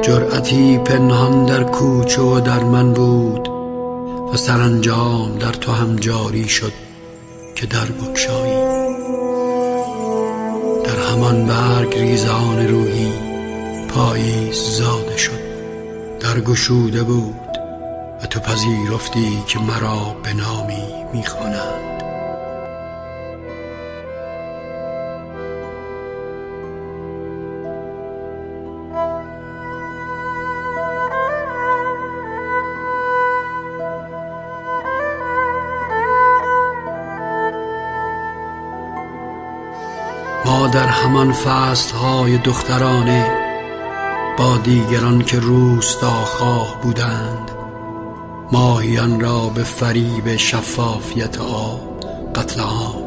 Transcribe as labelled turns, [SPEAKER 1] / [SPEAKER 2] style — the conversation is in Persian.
[SPEAKER 1] جرأتی پنهان در کوچه و در من بود و سرانجام در تو هم جاری شد که در بگشایی. در همان برگ ریزان روحی پاییز زاده شد، در گشوده بود و تو پذیرفتی که مرا به نامی می‌خوانند. ما در همان فصل‌های دخترانه با دیگران که روستاخواه بودند، ماهیان را به فریب شفافیت آب قتل عام